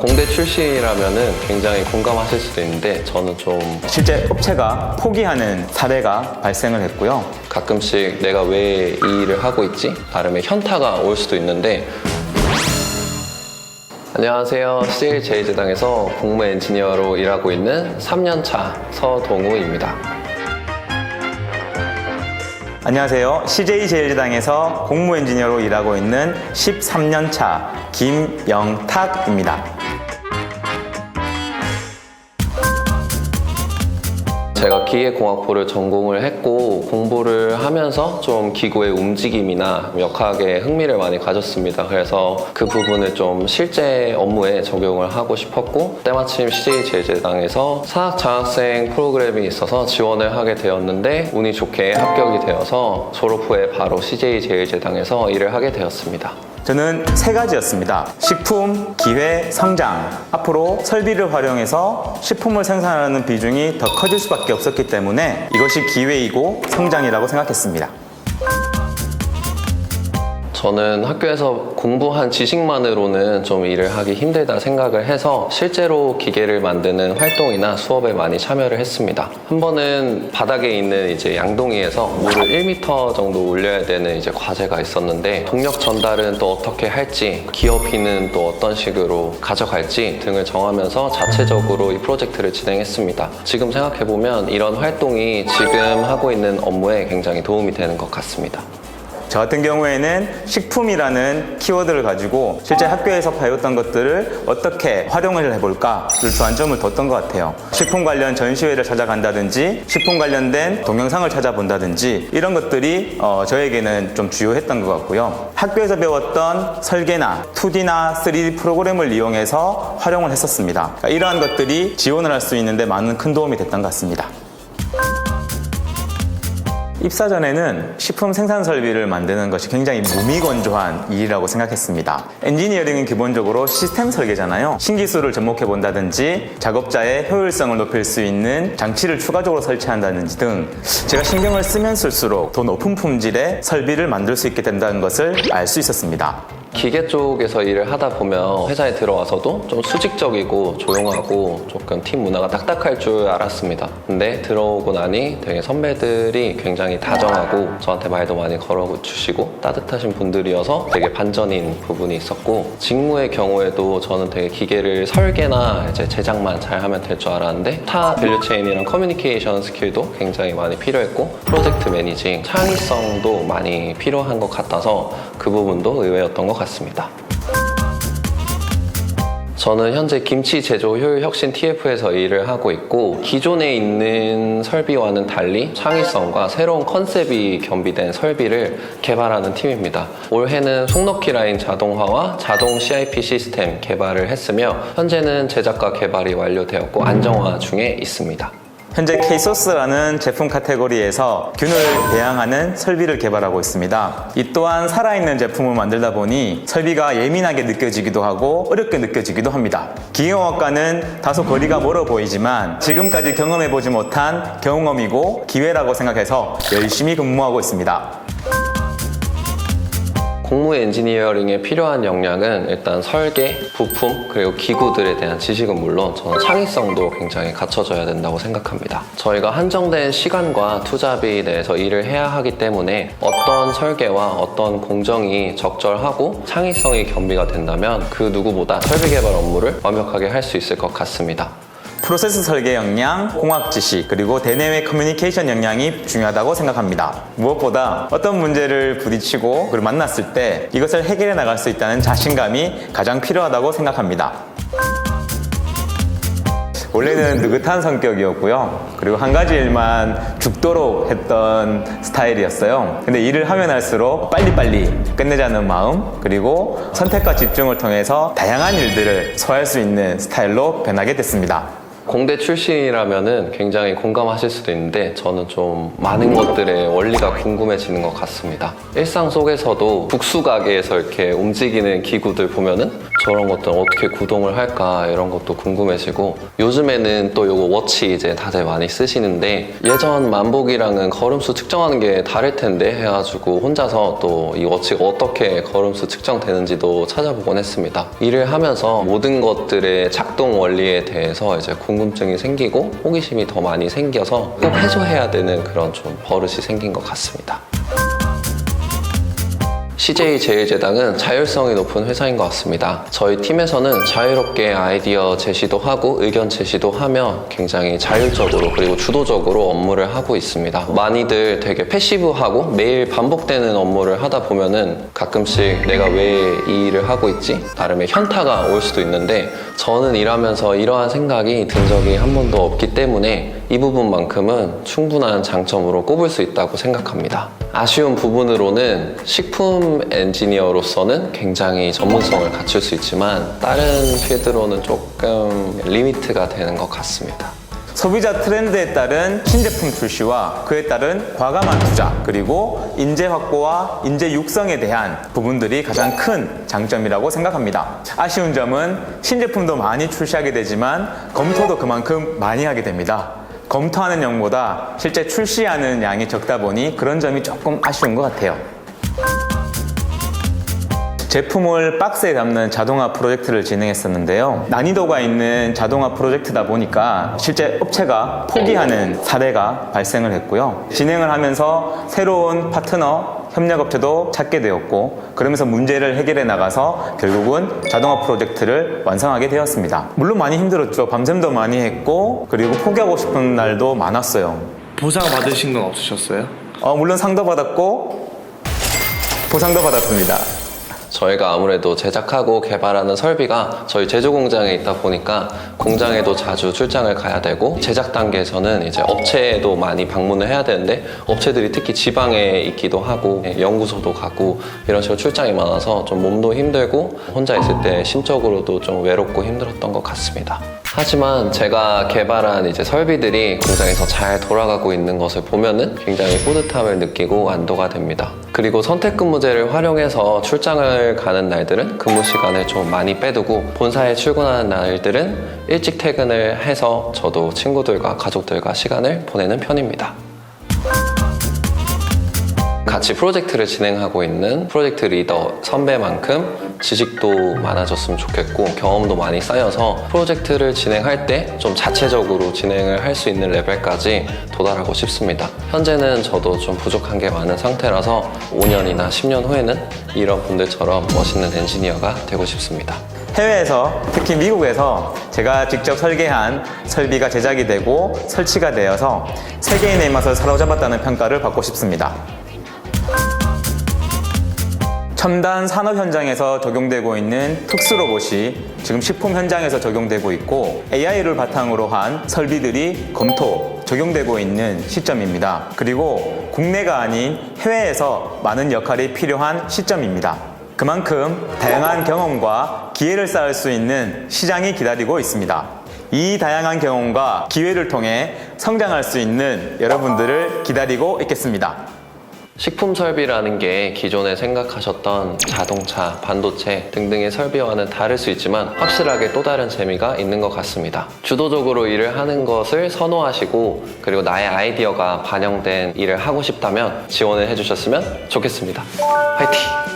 공대 출신이라면은 굉장히 공감하실 수도 있는데 저는 좀 실제 업체가 포기하는 사례가 발생을 했고요. 가끔씩 내가 왜 이 일을 하고 있지? 나름의 현타가 올 수도 있는데. 안녕하세요. CJ제당에서 공무 엔지니어로 일하고 있는 3년차 서동우입니다. 안녕하세요. CJ제일제당에서 공무 엔지니어로 일하고 있는 13년차 김영탁입니다. 제가 기계공학부를 전공을 했고 공부를 하면서 좀 기구의 움직임이나 역학에 흥미를 많이 가졌습니다. 그래서 그 부분을 좀 실제 업무에 적용을 하고 싶었고 때마침 CJ제일제당에서 산학장학생 프로그램이 있어서 지원을 하게 되었는데 운이 좋게 합격이 되어서 졸업 후에 바로 CJ제일제당에서 일을 하게 되었습니다. 저는 세 가지였습니다. 식품, 기회, 성장. 앞으로 설비를 활용해서 식품을 생산하는 비중이 더 커질 수밖에 없었기 때문에 이것이 기회이고 성장이라고 생각했습니다. 저는 학교에서 공부한 지식만으로는 좀 일을 하기 힘들다 생각을 해서 실제로 기계를 만드는 활동이나 수업에 많이 참여를 했습니다. 한 번은 바닥에 있는 이제 양동이에서 물을 1m 정도 올려야 되는 이제 과제가 있었는데 동력 전달은 또 어떻게 할지, 기어비는 또 어떤 식으로 가져갈지 등을 정하면서 자체적으로 이 프로젝트를 진행했습니다. 지금 생각해보면 이런 활동이 지금 하고 있는 업무에 굉장히 도움이 되는 것 같습니다. 저 같은 경우에는 식품이라는 키워드를 가지고 실제 학교에서 배웠던 것들을 어떻게 활용을 해볼까를 주안점을 뒀던 것 같아요. 식품 관련 전시회를 찾아간다든지 식품 관련된 동영상을 찾아본다든지 이런 것들이 저에게는 좀 주요했던 것 같고요. 학교에서 배웠던 설계나 2D나 3D 프로그램을 이용해서 활용을 했었습니다. 그러니까 이러한 것들이 지원을 할 수 있는데 많은 큰 도움이 됐던 것 같습니다. 입사 전에는 식품 생산 설비를 만드는 것이 굉장히 무미건조한 일이라고 생각했습니다. 엔지니어링은 기본적으로 시스템 설계잖아요. 신기술을 접목해 본다든지 작업자의 효율성을 높일 수 있는 장치를 추가적으로 설치한다든지 등 제가 신경을 쓰면 쓸수록 더 높은 품질의 설비를 만들 수 있게 된다는 것을 알 수 있었습니다. 기계 쪽에서 일을 하다 보면 회사에 들어와서도 좀 수직적이고 조용하고 조금 팀 문화가 딱딱할 줄 알았습니다. 근데 들어오고 나니 되게 선배들이 굉장히 다정하고 저한테 말도 많이 걸어주시고 따뜻하신 분들이어서 되게 반전인 부분이 있었고 직무의 경우에도 저는 되게 기계를 설계나 이제 제작만 잘하면 될 줄 알았는데 타 밸류체인이랑 커뮤니케이션 스킬도 굉장히 많이 필요했고 프로젝트 매니징, 창의성도 많이 필요한 것 같아서 그 부분도 의외였던 것 같습니다. 저는 현재 김치 제조 효율 혁신 TF에서 일을 하고 있고 기존에 있는 설비와는 달리 창의성과 새로운 컨셉이 겸비된 설비를 개발하는 팀입니다. 올해는 속넣기 라인 자동화와 자동 CIP 시스템 개발을 했으며 현재는 제작과 개발이 완료되었고 안정화 중에 있습니다. 현재 K소스라는 제품 카테고리에서 균을 배양하는 설비를 개발하고 있습니다. 이 또한 살아있는 제품을 만들다 보니 설비가 예민하게 느껴지기도 하고 어렵게 느껴지기도 합니다. 기계공학과는 다소 거리가 멀어 보이지만 지금까지 경험해보지 못한 경험이고 기회라고 생각해서 열심히 근무하고 있습니다. 공무 엔지니어링에 필요한 역량은 일단 설계, 부품, 그리고 기구들에 대한 지식은 물론 저는 창의성도 굉장히 갖춰져야 된다고 생각합니다. 저희가 한정된 시간과 투자비 내에서 일을 해야 하기 때문에 어떤 설계와 어떤 공정이 적절하고 창의성이 겸비가 된다면 그 누구보다 설비 개발 업무를 완벽하게 할 수 있을 것 같습니다. 프로세스 설계 역량, 공학 지식, 그리고 대내외 커뮤니케이션 역량이 중요하다고 생각합니다. 무엇보다 어떤 문제를 부딪히고 그리고 만났을 때 이것을 해결해 나갈 수 있다는 자신감이 가장 필요하다고 생각합니다. 원래는 느긋한 성격이었고요. 그리고 한 가지 일만 죽도록 했던 스타일이었어요. 근데 일을 하면 할수록 빨리빨리 끝내자는 마음, 그리고 선택과 집중을 통해서 다양한 일들을 소화할 수 있는 스타일로 변하게 됐습니다. 공대 출신이라면은 굉장히 공감하실 수도 있는데 저는 좀 많은 것들의 원리가 궁금해지는 것 같습니다. 일상 속에서도 국수 가게에서 이렇게 움직이는 기구들 보면은 저런 것들 어떻게 구동을 할까 이런 것도 궁금해지고 요즘에는 또 요거 워치 이제 다들 많이 쓰시는데 예전 만복이랑은 걸음수 측정하는 게 다를 텐데 해가지고 혼자서 또 이 워치가 어떻게 걸음수 측정되는지도 찾아보곤 했습니다. 일을 하면서 모든 것들의 작동 원리에 대해서 이제 궁금증이 생기고 호기심이 더 많이 생겨서 꼭 해소해야 되는 그런 좀 버릇이 생긴 것 같습니다. CJ제일제당은 자율성이 높은 회사인 것 같습니다. 저희 팀에서는 자유롭게 아이디어 제시도 하고 의견 제시도 하며 굉장히 자율적으로 그리고 주도적으로 업무를 하고 있습니다. 많이들 되게 패시브하고 매일 반복되는 업무를 하다 보면은 가끔씩 내가 왜 이 일을 하고 있지? 나름의 현타가 올 수도 있는데 저는 일하면서 이러한 생각이 든 적이 한 번도 없기 때문에 이 부분만큼은 충분한 장점으로 꼽을 수 있다고 생각합니다. 아쉬운 부분으로는 식품 엔지니어로서는 굉장히 전문성을 갖출 수 있지만 다른 필드로는 조금 리미트가 되는 것 같습니다. 소비자 트렌드에 따른 신제품 출시와 그에 따른 과감한 투자 그리고 인재 확보와 인재 육성에 대한 부분들이 가장 큰 장점이라고 생각합니다. 아쉬운 점은 신제품도 많이 출시하게 되지만 검토도 그만큼 많이 하게 됩니다. 검토하는 양보다 실제 출시하는 양이 적다 보니 그런 점이 조금 아쉬운 것 같아요. 제품을 박스에 담는 자동화 프로젝트를 진행했었는데요. 난이도가 있는 자동화 프로젝트다 보니까 실제 업체가 포기하는 사례가 발생을 했고요. 진행을 하면서 새로운 파트너, 협력업체도 찾게 되었고 그러면서 문제를 해결해 나가서 결국은 자동화 프로젝트를 완성하게 되었습니다. 물론 많이 힘들었죠. 밤샘도 많이 했고 그리고 포기하고 싶은 날도 많았어요. 보상 받으신 건 없으셨어요? 물론 상도 받았고 보상도 받았습니다. 저희가 아무래도 제작하고 개발하는 설비가 저희 제조 공장에 있다 보니까 공장에도 자주 출장을 가야 되고 제작 단계에서는 이제 업체에도 많이 방문을 해야 되는데 업체들이 특히 지방에 있기도 하고 연구소도 가고 이런 식으로 출장이 많아서 좀 몸도 힘들고 혼자 있을 때 심적으로도 좀 외롭고 힘들었던 것 같습니다. 하지만 제가 개발한 이제 설비들이 공장에서 잘 돌아가고 있는 것을 보면은 굉장히 뿌듯함을 느끼고 안도가 됩니다. 그리고 선택근무제를 활용해서 출장을 가는 날들은 근무 시간을 좀 많이 빼두고 본사에 출근하는 날들은 일찍 퇴근을 해서 저도 친구들과 가족들과 시간을 보내는 편입니다. 같이 프로젝트를 진행하고 있는 프로젝트 리더 선배만큼 지식도 많아졌으면 좋겠고 경험도 많이 쌓여서 프로젝트를 진행할 때 좀 자체적으로 진행을 할 수 있는 레벨까지 도달하고 싶습니다. 현재는 저도 좀 부족한 게 많은 상태라서 5년이나 10년 후에는 이런 분들처럼 멋있는 엔지니어가 되고 싶습니다. 해외에서 특히 미국에서 제가 직접 설계한 설비가 제작이 되고 설치가 되어서 세계인의 입맛을 사로잡았다는 평가를 받고 싶습니다. 첨단 산업 현장에서 적용되고 있는 특수 로봇이 지금 식품 현장에서 적용되고 있고 AI를 바탕으로 한 설비들이 적용되고 있는 시점입니다. 그리고 국내가 아닌 해외에서 많은 역할이 필요한 시점입니다. 그만큼 다양한 경험과 기회를 쌓을 수 있는 시장이 기다리고 있습니다. 이 다양한 경험과 기회를 통해 성장할 수 있는 여러분들을 기다리고 있겠습니다. 식품 설비라는 게 기존에 생각하셨던 자동차, 반도체 등등의 설비와는 다를 수 있지만 확실하게 또 다른 재미가 있는 것 같습니다. 주도적으로 일을 하는 것을 선호하시고 그리고 나의 아이디어가 반영된 일을 하고 싶다면 지원을 해주셨으면 좋겠습니다. 화이팅!